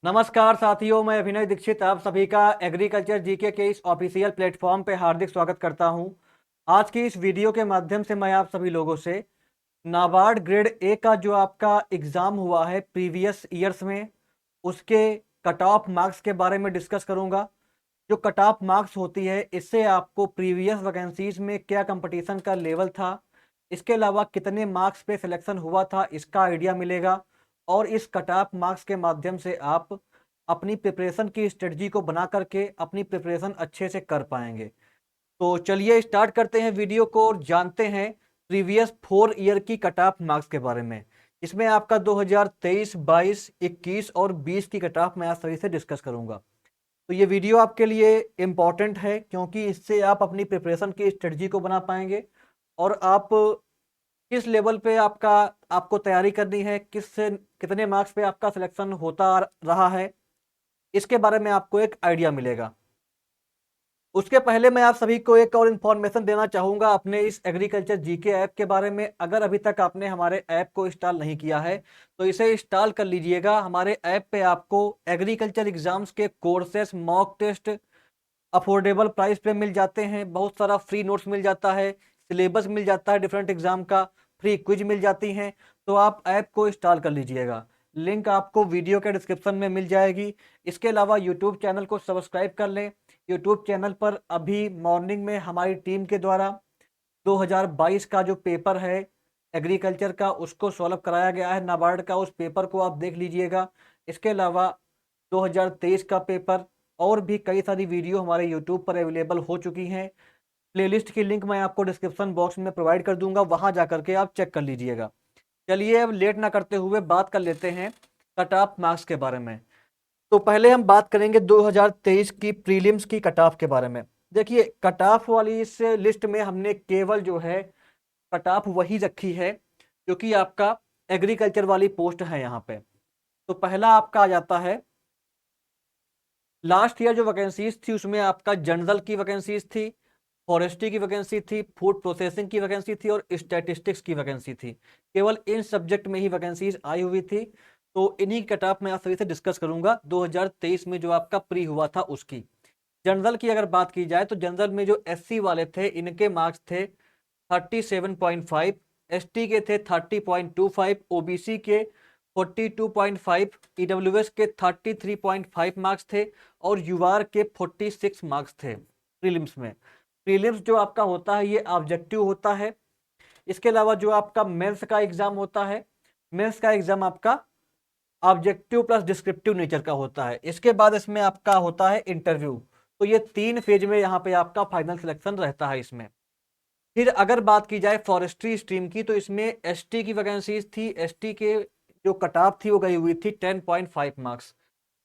नमस्कार साथियों, मैं अभिनय दीक्षित आप सभी का एग्रीकल्चर जीके के इस ऑफिशियल प्लेटफॉर्म पे हार्दिक स्वागत करता हूं। आज की इस वीडियो के माध्यम से मैं आप सभी लोगों से नाबार्ड ग्रेड ए का जो आपका एग्ज़ाम हुआ है प्रीवियस ईयर्स में, उसके कट ऑफ मार्क्स के बारे में डिस्कस करूंगा। जो कट ऑफ मार्क्स होती है, इससे आपको प्रीवियस वैकेंसीज में क्या कंपटीशन का लेवल था, इसके अलावा कितने मार्क्स पे सिलेक्शन हुआ था, इसका आइडिया मिलेगा। और इस कट ऑफ मार्क्स के माध्यम से आप अपनी प्रिपरेशन की स्ट्रेटजी को बना करके अपनी प्रिपरेशन अच्छे से कर पाएंगे। तो चलिए स्टार्ट करते हैं वीडियो को और जानते हैं प्रीवियस 4 ईयर की कट ऑफ मार्क्स के बारे में। इसमें आपका 2023, 22, 21 और 20 की कट ऑफ मैं आज सभी से डिस्कस करूंगा। तो ये वीडियो आपके लिए इम्पॉर्टेंट है क्योंकि इससे आप अपनी प्रिपरेशन की स्ट्रेटजी को बना पाएंगे और आप किस लेवल पे आपको तैयारी करनी है, कितने मार्क्स पे आपका सिलेक्शन होता रहा है, इसके बारे में आपको एक आइडिया मिलेगा। उसके पहले मैं आप सभी को एक और इन्फॉर्मेशन देना चाहूंगा अपने इस एग्रीकल्चर जीके ऐप के बारे में। अगर अभी तक आपने हमारे ऐप को इंस्टॉल नहीं किया है तो इसे इंस्टॉल कर लीजिएगा। हमारे ऐप पे आपको एग्रीकल्चर एग्जाम्स के courses, mock test affordable price पे मिल जाते हैं, बहुत सारा फ्री नोट्स मिल जाता है, सिलेबस मिल जाता है डिफरेंट एग्जाम का, फ्री क्विज मिल जाती हैं। तो आप ऐप को इंस्टॉल कर लीजिएगा, लिंक आपको वीडियो के डिस्क्रिप्शन में मिल जाएगी। इसके अलावा यूट्यूब चैनल को सब्सक्राइब कर लें। यूट्यूब चैनल पर अभी मॉर्निंग में हमारी टीम के द्वारा 2022 का जो पेपर है एग्रीकल्चर का, उसको सॉल्व कराया गया है नाबार्ड का, उस पेपर को आप देख लीजिएगा। इसके अलावा 2023 का पेपर और भी कई सारी वीडियो हमारे यूट्यूब पर अवेलेबल हो चुकी हैं। प्लेलिस्ट की लिंक मैं आपको डिस्क्रिप्शन बॉक्स में प्रोवाइड कर दूंगा, वहां जा करके आप चेक कर लीजिएगा। चलिए अब लेट ना करते हुए बात कर लेते हैं कट ऑफ मार्क्स के बारे में। तो पहले हम बात करेंगे 2023 की प्रीलिम्स की कट ऑफ के बारे में। देखिए, कट ऑफ वाली इस लिस्ट में हमने केवल जो है कट ऑफ वही रखी है जो कि आपका एग्रीकल्चर वाली पोस्ट है यहाँ पे। तो पहला आपका आ जाता है, लास्ट ईयर जो वैकेंसीज थी उसमें आपका जनरल की वैकेंसीज थी, फॉरेस्ट्री की वैकेंसी थी, फूड प्रोसेसिंग की वैकेंसी थी और स्टैटिस्टिक्स की वैकेंसी थी। केवल इन सब्जेक्ट में ही वैकेंसीज आई हुई थी। तो इन्हीं कट ऑफ मैं आप सभी से डिस्कस करूंगा 2023 में जो आपका प्री हुआ था उसकी। जनरल की अगर बात की जाए तो जनरल में जो एससी वाले थे इनके मार्क्स थे 37.5, एसटी के थे 30.25, ओबीसी के 42.5, ईडब्ल्यूएस के 33.5 मार्क्स थे और यूआर के 46 मार्क्स थे प्रीलिम्स में। प्रीलिम्स जो आपका होता है ये ऑब्जेक्टिव होता है। इसके अलावा जो आपका मेंस का एग्जाम होता है, मेंस का एग्जाम आपका ऑब्जेक्टिव प्लस डिस्क्रिप्टिव नेचर का होता है। इसके बाद इसमें आपका होता है इंटरव्यू। तो ये 3 फेज में यहाँ पे आपका फाइनल सिलेक्शन रहता है इसमें। फिर अगर बात की जाए फॉरेस्ट्री स्ट्रीम की तो इसमें एसटी की वैकेंसीज थी। एसटी के जो कट-ऑफ थी वो गई हुई थी 10.5 मार्क्स।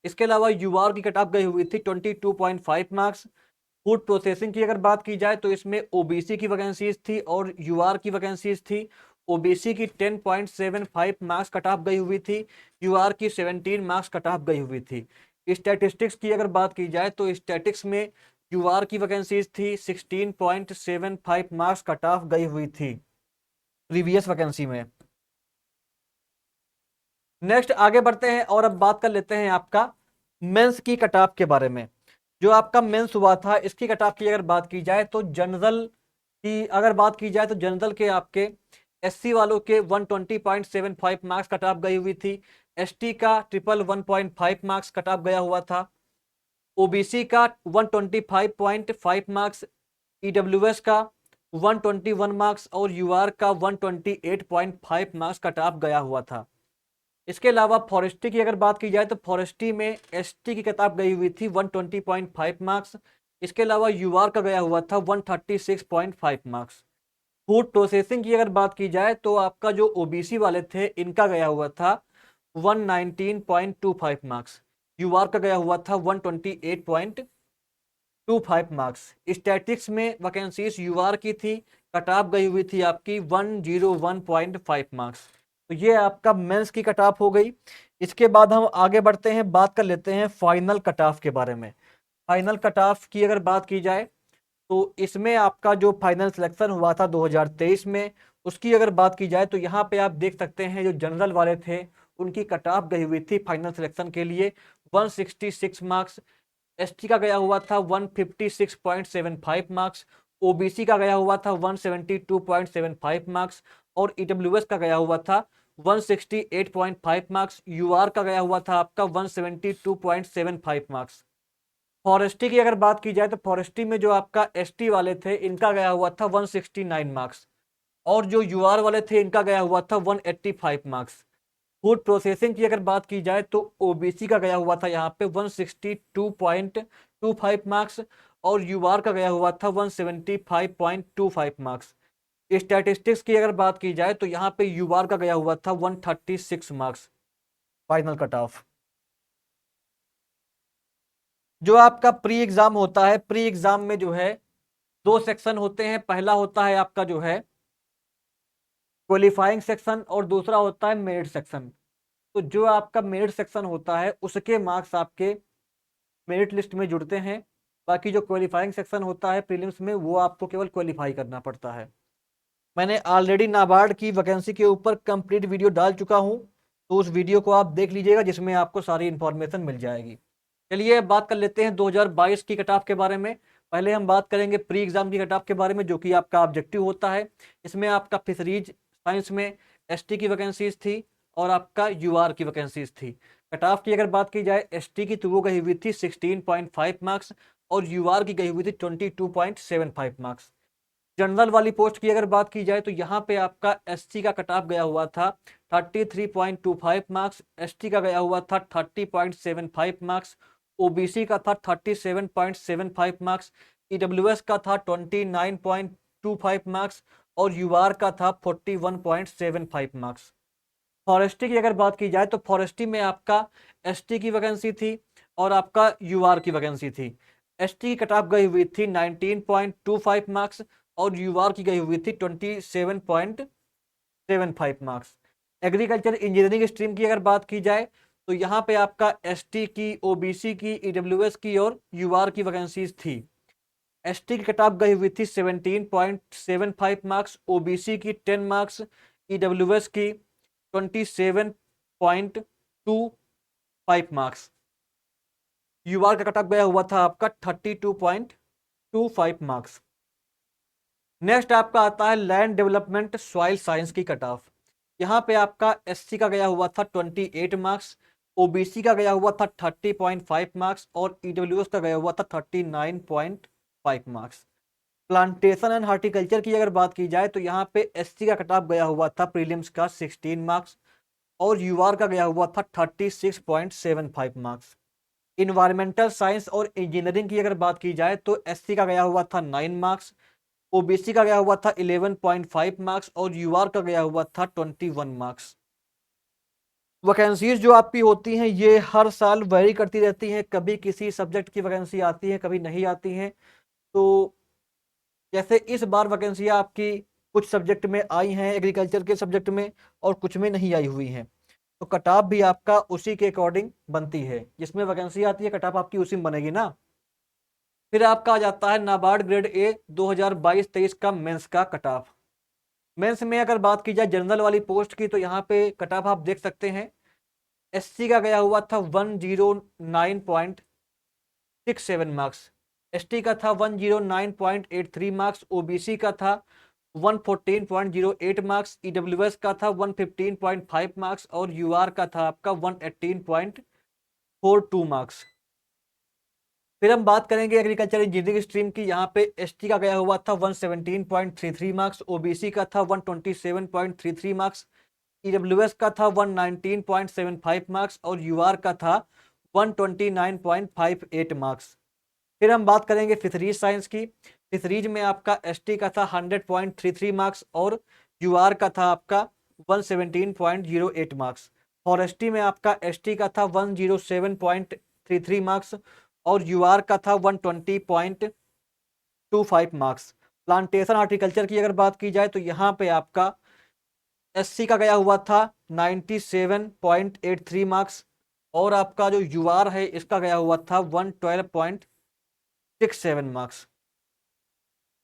इसके अलावा यूआर की कट-ऑफ गई हुई थी 22.5 मार्क्स। फूड प्रोसेसिंग की अगर बात की जाए तो इसमें ओबीसी की वैकेंसीज थी और यूआर की वैकेंसीज थी। ओबीसी की 10.75 मार्क्स कट ऑफ गई हुई थी, यूआर की 17 मार्क्स कट ऑफ गई हुई थी। स्टैटिस्टिक्स की अगर बात की जाए तो स्टैटिक्स में यूआर की वैकेंसीज थी, 16.75 मार्क्स कट ऑफ गई हुई थी प्रीवियस वैकेंसी में। नेक्स्ट आगे बढ़ते हैं और अब बात कर लेते हैं आपका मेंस की कट ऑफ के बारे में। जो आपका मेंस हुआ था इसकी कट ऑफ की अगर बात की जाए तो जनरल की अगर बात की जाए तो जनरल के आपके एससी वालों के 120.75 मार्क्स कट ऑफ गई हुई थी। एसटी का 111.5 मार्क्स कट ऑफ गया हुआ था। ओबीसी का 125.5 मार्क्स, ईडब्ल्यूएस का 121 मार्क्स और यूआर का 128.5 मार्क्स कट ऑफ गया हुआ था। इसके अलावा फॉरेस्ट्री की अगर बात की जाए तो फॉरेस्ट्री में एसटी की किताब गई हुई थी 120.5 मार्क्स। इसके अलावा यूआर का गया हुआ था 136.5 मार्क्स। फूड प्रोसेसिंग की अगर बात की जाए तो आपका जो ओबीसी वाले थे इनका गया हुआ था 119.25 मार्क्स। यूआर का गया हुआ था 128.25 मार्क्स। स्टैटिक्स में वैकेंसीज यूआर की थी, कट ऑफ गई हुई थी आपकी 101.5 मार्क्स। तो ये आपका मेंस की कट ऑफ हो गई। इसके बाद हम आगे बढ़ते हैं, बात कर लेते हैं फाइनल कट ऑफ के बारे में। फाइनल कट ऑफ की अगर बात की जाए तो इसमें आपका जो फाइनल सिलेक्शन हुआ था 2023 में उसकी अगर बात की जाए तो यहाँ पे आप देख सकते हैं जो जनरल वाले थे उनकी कट ऑफ गई हुई थी फाइनल सिलेक्शन के लिए 166 मार्क्स, एसटी का गया हुआ था 156.75 मार्क्स, ओबीसी का गया हुआ था 172.75 मार्क्स और ईडब्ल्यूएस का गया हुआ था 168.5 मार्क्स, यूआर का गया हुआ था आपका 172.75 मार्क्स। फॉरेस्ट्री की अगर बात की जाए तो फॉरेस्ट्री में जो आपका एसटी वाले थे इनका गया हुआ था 169 मार्क्स और जो यूआर वाले थे इनका गया हुआ था 185 मार्क्स। फूड प्रोसेसिंग की अगर बात की जाए तो ओबीसी का गया हुआ था यहाँ पे 162.25 मार्क्स और यूआर का गया हुआ था 175.25 मार्क्स। स्टैटिस्टिक्स की अगर बात की जाए तो यहाँ पे यूआर का गया हुआ था 136 मार्क्स फाइनल कट ऑफ। जो आपका प्री एग्जाम होता है, प्री एग्जाम में जो है दो सेक्शन होते हैं, पहला होता है आपका जो है क्वालिफाइंग सेक्शन और दूसरा होता है मेरिट सेक्शन। तो जो आपका मेरिट सेक्शन होता है उसके मार्क्स आपके मेरिट लिस्ट में जुड़ते हैं, बाकी जो क्वालिफाइंग सेक्शन होता है प्रीलिम्स में वो आपको केवल क्वालिफाई करना पड़ता है। मैंने ऑलरेडी नाबार्ड की वैकेंसी के ऊपर कंप्लीट वीडियो डाल चुका हूं, तो उस वीडियो को आप देख लीजिएगा जिसमें आपको सारी इंफॉर्मेशन मिल जाएगी। चलिए अब बात कर लेते हैं 2022 की कट ऑफ के बारे में। पहले हम बात करेंगे प्री एग्जाम की कट ऑफ के बारे में जो कि आपका ऑब्जेक्टिव होता है। इसमें आपका फिशरीज साइंस में एसटी की वैकेंसीज थी और आपका यूआर की वैकेंसीज थी। कट ऑफ की अगर बात की जाए एसटी की तो वो गई हुई थी 16.5 मार्क्स और यूआर की गई हुई थी 22.75 मार्क्स। जनरल वाली पोस्ट की अगर बात की जाए तो यहाँ पे आपका एससी का कट ऑफ गया हुआ था 33.25 मार्क्स, एसटी का गया हुआ था 30.75 मार्क्स, ओबीसी का था 37.75 मार्क्स, ईडब्ल्यूएस का था 29.25 मार्क्स और यूआर का था 41.75 मार्क्स। फॉरेस्ट्री की अगर बात की जाए तो फॉरेस्ट्री में आपका एसटी की वैकेंसी थी और आपका यूआर की वैकेंसी थी। एसटी की कट ऑफ गई हुई थी 19.25 मार्क्स और यूआर की गई हुई थी 27.75 मार्क्स। एग्रीकल्चर इंजीनियरिंग स्ट्रीम की अगर बात की जाए तो यहाँ पे आपका एसटी की, ओबीसी की, ईडब्ल्यूएस की और यूआर की वैकेंसीज थी। एसटी की कट ऑफ गई हुई थी 17.75 मार्क्स, ओबीसी की 10 मार्क्स, ईडब्ल्यूएस की 27.25 मार्क्स, यूआर का कट ऑफ गया हुआ था आपका 32.25 मार्क्स। नेक्स्ट आपका आता है लैंड डेवलपमेंट सॉइल साइंस की कट ऑफ। यहाँ पे आपका एससी का गया हुआ था 28 मार्क्स, ओबीसी का गया हुआ था 30.5 मार्क्स और ईडब्ल्यूएस का गया हुआ था 39.5 मार्क्स। प्लांटेशन एंड हार्टिकल्चर की अगर बात की जाए तो यहाँ पे एससी का कट ऑफ गया हुआ था प्रीलिम्स का 16 मार्क्स और यूआर का गया हुआ था 36.75 मार्क्स। इन्वायरमेंटल साइंस और इंजीनियरिंग की अगर बात की जाए तो एससी का गया हुआ था 9 मार्क्स, ओबीसी का गया हुआ था 11.5 मार्क्स और यूआर का गया हुआ था 21 मार्क्स। वैकेंसीज जो आपकी होती हैं ये हर साल वेरी करती रहती हैं, कभी किसी सब्जेक्ट की वैकेंसी आती है कभी नहीं आती हैं। तो जैसे इस बार वैकेंसियाँ आपकी कुछ सब्जेक्ट में आई हैं एग्रीकल्चर के सब्जेक्ट में और कुछ में नहीं आई हुई हैं, तो कट ऑफ भी आपका उसी के अकॉर्डिंग बनती है, जिसमें वैकेंसी आती है कट ऑफ आपकी उसी में बनेगी ना। फिर आपका आ जाता है नाबार्ड ग्रेड ए 2022-23 का मेंस का कट ऑफ। मेंस में अगर बात की जाए जनरल वाली पोस्ट की तो यहाँ पे कट ऑफ आप देख सकते हैं। एससी का गया हुआ था 109.67 मार्क्स, एसटी का था 109.83 मार्क्स, ओबीसी का था 114.08 मार्क्स, ईडब्ल्यूएस का था 115.5 मार्क्स और यूआर का था आपका 118.42 मार्क्स। फिर हम बात करेंगे एग्रीकल्चर इंजीनियरिंग स्ट्रीम की। यहाँ पे एसटी का गया हुआ था 117.33 मार्क्स, ओबीसी का था 127.33 मार्क्स, ईडब्ल्यूएस का था 119.75 मार्क्स और यूआर का था 129.58 मार्क्स। फिर हम बात करेंगे फिशरीज साइंस की। फिशरीज में आपका एसटी का था 100.33 मार्क्स और यूआर का था आपका 117.08 मार्क्स। फॉरेस्ट्री में आपका एसटी का था 107.33 मार्क्स और यूआर का था 120.25 मार्क्स। प्लांटेशन हार्टिकल्चर की अगर बात की जाए तो यहाँ पे आपका एससी का गया हुआ था 97.83 मार्क्स और आपका जो यूआर है इसका गया हुआ था 112.67 मार्क्स।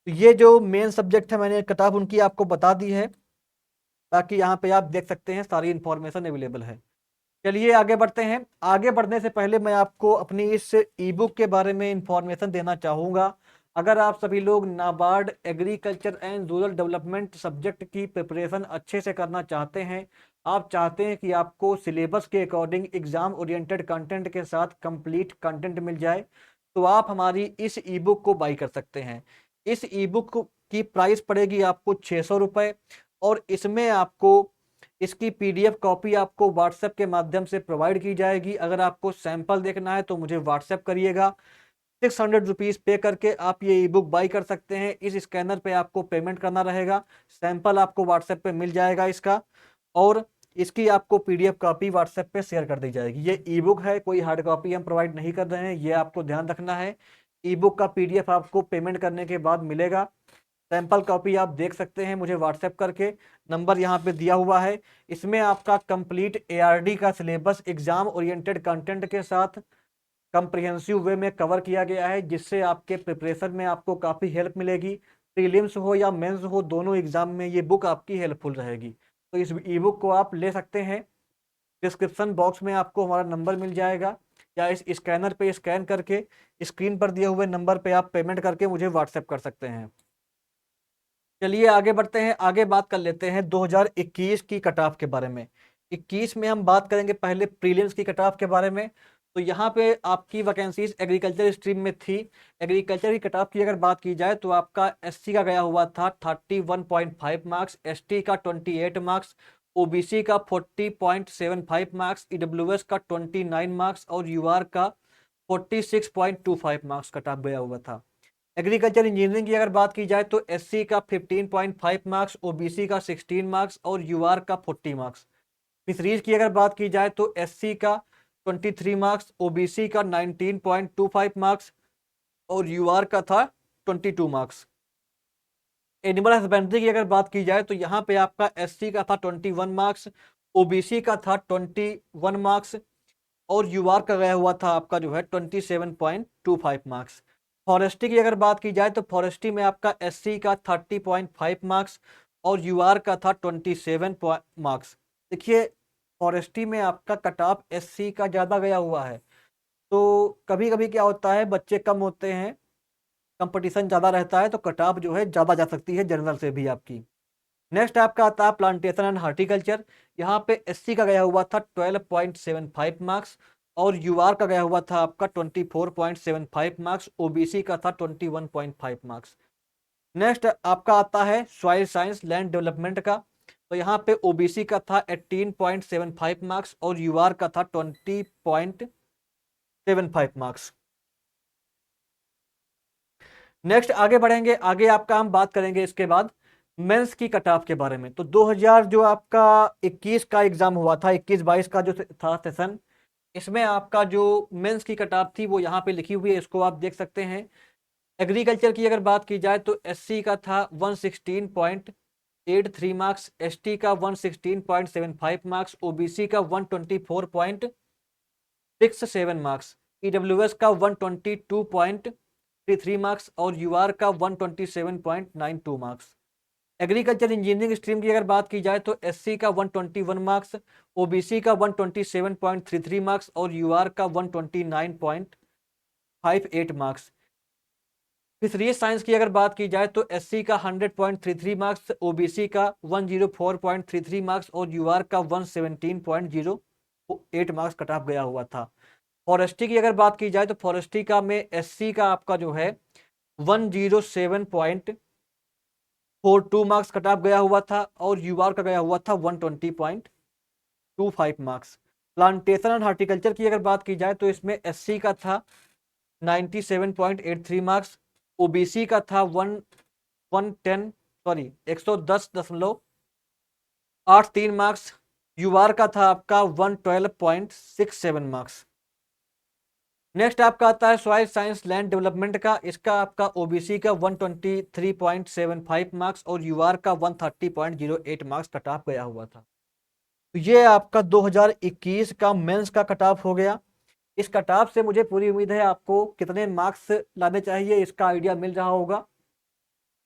तो ये जो मेन सब्जेक्ट है मैंने किताब उनकी आपको बता दी है, बाकी यहाँ पे आप देख सकते हैं सारी इंफॉर्मेशन अवेलेबल है। चलिए आगे बढ़ते हैं। आगे बढ़ने से पहले मैं आपको अपनी इस ई बुक के बारे में इंफॉर्मेशन देना चाहूँगा। अगर आप सभी लोग NABARD agriculture and rural development subject की प्रिपरेशन अच्छे से करना चाहते हैं, आप चाहते हैं कि आपको सिलेबस के अकॉर्डिंग एग्जाम ओरिएंटेड कंटेंट के साथ कंप्लीट कंटेंट मिल जाए, तो आप हमारी इस ई बुक को बाई कर सकते हैं। इस ई बुक की प्राइस पड़ेगी आपको 600 रुपये, और इसमें आपको इसकी पीडीएफ कॉपी आपको व्हाट्सएप के माध्यम से प्रोवाइड की जाएगी। अगर आपको सैंपल देखना है तो मुझे व्हाट्सएप करिएगा। 600 रुपीज़ पे करके आप ये ई बुक बाई कर सकते हैं। इस स्कैनर पे आपको पेमेंट करना रहेगा, सैंपल आपको व्हाट्सएप पे मिल जाएगा इसका, और इसकी आपको पीडीएफ कॉपी व्हाट्सएप पे शेयर कर दी जाएगी। ये ई बुक है, कोई हार्ड कॉपी हम प्रोवाइड नहीं कर रहे हैं, ये आपको ध्यान रखना है। ई बुक का पीडीएफ आपको पेमेंट करने के बाद मिलेगा। सैंपल कॉपी आप देख सकते हैं मुझे व्हाट्सएप करके, नंबर यहाँ पे दिया हुआ है। इसमें आपका कंप्लीट एआरडी का सिलेबस एग्जाम ओरिएंटेड कंटेंट के साथ कंप्रिहेंसिव वे में कवर किया गया है, जिससे आपके प्रिपरेशन में आपको काफ़ी हेल्प मिलेगी। प्रीलिम्स हो या मेंस हो, दोनों एग्जाम में ये बुक आपकी हेल्पफुल रहेगी। तो इस ई बुक को आप ले सकते हैं। डिस्क्रिप्शन बॉक्स में आपको हमारा नंबर मिल जाएगा, या इस स्कैनर पे स्कैन करके स्क्रीन पर दिए हुए नंबर पे आप पेमेंट करके मुझे व्हाट्सएप कर सकते हैं। चलिए आगे बढ़ते हैं। आगे बात कर लेते हैं 2021 की कट ऑफ के बारे में। 21 में हम बात करेंगे पहले प्रीलिम्स की कट ऑफ के बारे में। तो यहाँ पे आपकी वैकेंसीज एग्रीकल्चर स्ट्रीम में थी। एग्रीकल्चर की कट ऑफ की अगर बात की जाए तो आपका एससी का गया हुआ था 31.5 मार्क्स, एसटी का 28 मार्क्स, ओबीसी का 40.75 मार्क्स, ईडब्ल्यूएस का 29 मार्क्स और यूआर का 46.25 मार्क्स कट ऑफ गया हुआ था। एग्रीकल्चर इंजीनियरिंग की अगर बात की जाए तो एससी का 15.5 मार्क्स, ओबीसी का 16 मार्क्स और यूआर का 40 मार्क्स। फिशरीज की अगर बात की जाए तो एससी का 23 मार्क्स, ओबीसी का 19.25 मार्क्स और यूआर का था 22 मार्क्स। एनिमल हस्बेंड्री की अगर बात की जाए तो यहाँ पे आपका एससी का था 21 मार्क्स, ओबीसी का था 21 मार्क्स और यूआर का गया हुआ था आपका जो है 27.25 मार्क्स। फॉरेस्ट्री की अगर बात की जाए तो फॉरेस्ट्री में आपका एससी का 30.5 मार्क्स और यूआर का था 27 मार्क्स। देखिए, फॉरेस्ट्री में आपका कट ऑफ एससी का ज़्यादा गया हुआ है, तो कभी कभी क्या होता है, बच्चे कम होते हैं, कंपटीशन ज़्यादा रहता है, तो कट ऑफ जो है ज़्यादा जा सकती है जनरल से भी आपकी। नेक्स्ट आपका आता है प्लांटेशन एंड हार्टिकल्चर। यहाँ पे एससी का गया हुआ था 12.75 मार्क्स और यूआर का गया हुआ था आपका 24.75 मार्क्स, ओबीसी का था 21.5 मार्क्स। नेक्स्ट आपका आता है सॉइल साइंस लैंड डेवलपमेंट का। तो यहाँ पे ओबीसी का था 18.75 मार्क्स और यूआर का था 20.75 मार्क्स। नेक्स्ट आगे बढ़ेंगे। आगे आपका हम बात करेंगे इसके बाद मेंस की कट ऑफ के बारे में। तो 2000 जो आपका 21 का एग्जाम हुआ था, 21-22 का जो था सेशन, इसमें आपका जो मेंस की कट ऑफ थी वो यहाँ पे लिखी हुई है, इसको आप देख सकते हैं। एग्रीकल्चर की अगर बात की जाए तो एससी का था 116.83 मार्क्स, एसटी का 116.75 मार्क्स, ओबीसी का 124.67 मार्क्स, ईडब्ल्यूएस का 122.33 मार्क्स और यूआर का 127.92 मार्क्स। एग्रीकल्चर इंजीनियरिंग स्ट्रीम की अगर बात की जाए तो एससी का 121 मार्क्स, ओबीसी का 127.33 मार्क्स और यूआर का 129.58 मार्क्स। फिशरीज साइंस की अगर बात की जाए तो एससी का 100.33 मार्क्स, ओबीसी का 104.33 मार्क्स और यूआर का 117.08 मार्क्स कट ऑफ गया हुआ था। फॉरेस्ट्री की अगर बात की जाए तो फॉरेस्ट्री का में एससी का आपका जो है 107.42 मार्क्स कट ऑफ गया हुआ था और यूआर का गया हुआ था 120.25 मार्क्स। प्लांटेशन एंड हार्टिकल्चर की अगर बात की जाए तो इसमें एससी का था 97.83 मार्क्स, ओबीसी का था 110.83 मार्क्स, यूआर का था आपका 112.67 मार्क्स। नेक्स्ट आपका आता है सॉइल साइंस लैंड डेवलपमेंट का। इसका आपका ओबीसी का 123.75 मार्क्स और यूआर का 130.08 मार्क्स कट ऑफ गया हुआ था। तो ये आपका 2021 का मेंस का कट ऑफ हो गया। इस कट ऑफ से मुझे पूरी उम्मीद है आपको कितने मार्क्स लाने चाहिए इसका आइडिया मिल रहा होगा।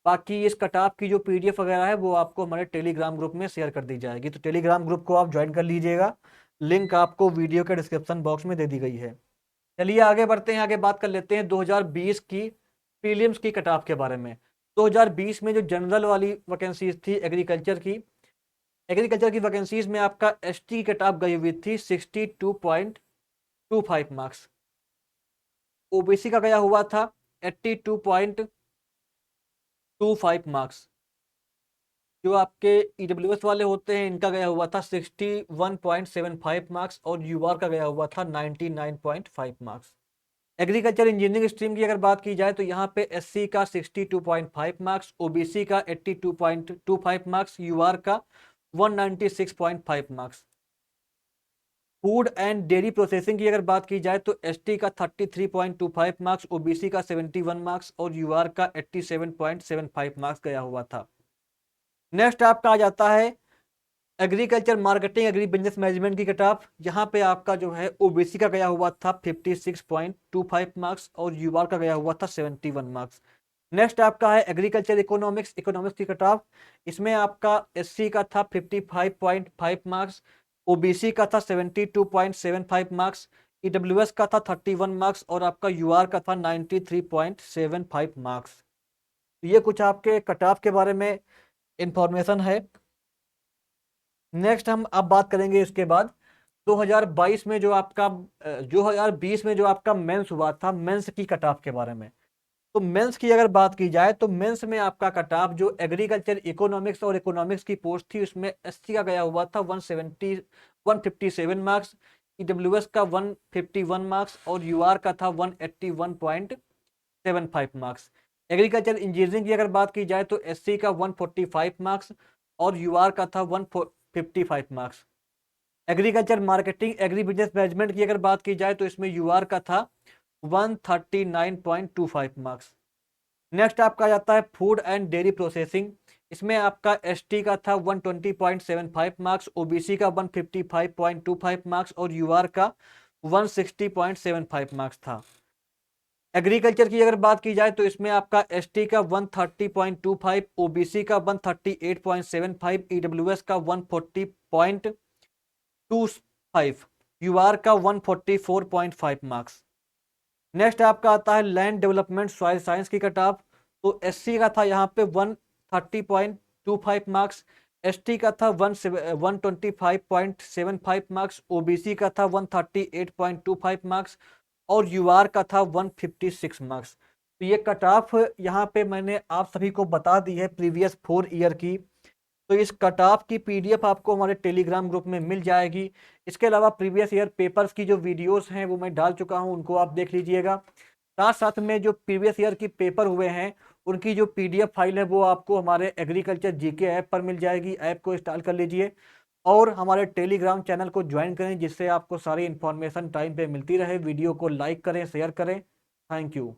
बाकी इस कट ऑफ की जो पीडीएफ वगैरह है वो आपको हमारे टेलीग्राम ग्रुप में शेयर कर दी जाएगी, तो टेलीग्राम ग्रुप को आप ज्वाइन कर लीजिएगा। लिंक आपको वीडियो के डिस्क्रिप्शन बॉक्स में दे दी गई है। चलिए आगे बढ़ते हैं, आगे बात कर लेते हैं 2020 की प्रीलिम्स की कट ऑफ के बारे में। 2020 में जो जनरल वाली वैकेंसीज थी एग्रीकल्चर की वैकेंसीज में आपका एसटी की कट ऑफ गई हुई थी 62.25 मार्क्स। ओबीसी का गया हुआ था 82.25 मार्क्स। जो आपके ईडब्ल्यूएस वाले होते हैं इनका गया हुआ था 61.75 मार्क्स और यूआर का गया हुआ था 99.5 मार्क्स। एग्रीकल्चर इंजीनियरिंग स्ट्रीम की अगर बात की जाए तो यहाँ पे एससी का 62.5 मार्क्स, ओबीसी का 82.25 मार्क्स, यूआर का 196.5 marks. Food and dairy processing की अगर बात की जाए तो एसटी का 33.25 मार्क्स, ओबीसी का 71 मार्क्स और यूआर का 87.75 मार्क्स गया हुआ था। नेक्स्ट आपका आ जाता है agriculture marketing agri business management की कटाफ। यहाँ पे आपका जो है ओबीसी का गया हुआ था 56.25 मार्क्स और यूआर का गया हुआ था 71 मार्क्स। नेक्स्ट आपका है एग्रीकल्चर इकोनॉमिक्स की कटाफ। इसमें आपका एससी का था 55.5 मार्क्स, ओबीसी का था 72.75 मार्क्स, ईडब्ल्यूएस का था 31 मार्क्स और आपका यूआर का था 93.75 मार्क्स। ये कुछ आपके कटाफ के बारे में इंफॉर्मेशन है। नेक्स्ट हम अब बात करेंगे इसके बाद 2022 में जो आपका 2020 में जो आपका मेंस हुआ था, मेंस की कट ऑफ के बारे में। तो मेंस की अगर बात की जाए तो मेंस में आपका कट ऑफ जो एग्रीकल्चर इकोनॉमिक्स और इकोनॉमिक्स की पोस्ट थी उसमें एससी का गया हुआ था 157 मार्क्स, ईडब्ल्यूएस का 151 मार्क्स और यूआर का था 181.75 मार्क्स। एग्रीकल्चर इंजीनियरिंग की अगर बात की जाए तो एससी का 145 मार्क्स और यूआर का था 155 marks. Agriculture marketing agri business management की अगर बात की जाए तो इसमें यूआर का था 139.25 मार्क्स। नेक्स्ट आपका आ जाता है फूड एंड डेयरी प्रोसेसिंग। इसमें आपका एसटी का था 120.75 मार्क्स, ओबीसी का 155.25 मार्क्स और यूआर का 160.75 मार्क्स था। एग्रीकल्चर की अगर बात की जाए तो इसमें आपका एसटी का 130.25, ओबीसी का 138.75, ईडब्ल्यूएस का 140.25, यूआर का 144.5 मार्क्स। नेक्स्ट आपका आता है लैंड डेवलपमेंट सॉइल साइंस की कट ऑफ। तो एससी का था यहाँ पे 130.25 मार्क्स, एसटी का था 125.75 मार्क्स, ओबीसी का था 138.25 मार्क्स और यूआर का था 156 मार्क्स। तो ये कट ऑफ यहाँ पे मैंने आप सभी को बता दी है प्रीवियस 4 ईयर की। तो इस कट ऑफ की पीडीएफ आपको हमारे टेलीग्राम ग्रुप में मिल जाएगी। इसके अलावा प्रीवियस ईयर पेपर्स की जो वीडियोस हैं वो मैं डाल चुका हूं, उनको आप देख लीजिएगा। साथ साथ में जो प्रीवियस ईयर की पेपर हुए हैं उनकी जो पीडीएफ फाइल है वो आपको हमारे एग्रीकल्चर जीके ऐप पर मिल जाएगी। ऐप को इंस्टॉल कर लीजिए और हमारे टेलीग्राम चैनल को ज्वाइन करें जिससे आपको सारी इन्फॉर्मेशन टाइम पे मिलती रहे। वीडियो को लाइक करें, शेयर करें। Thank you.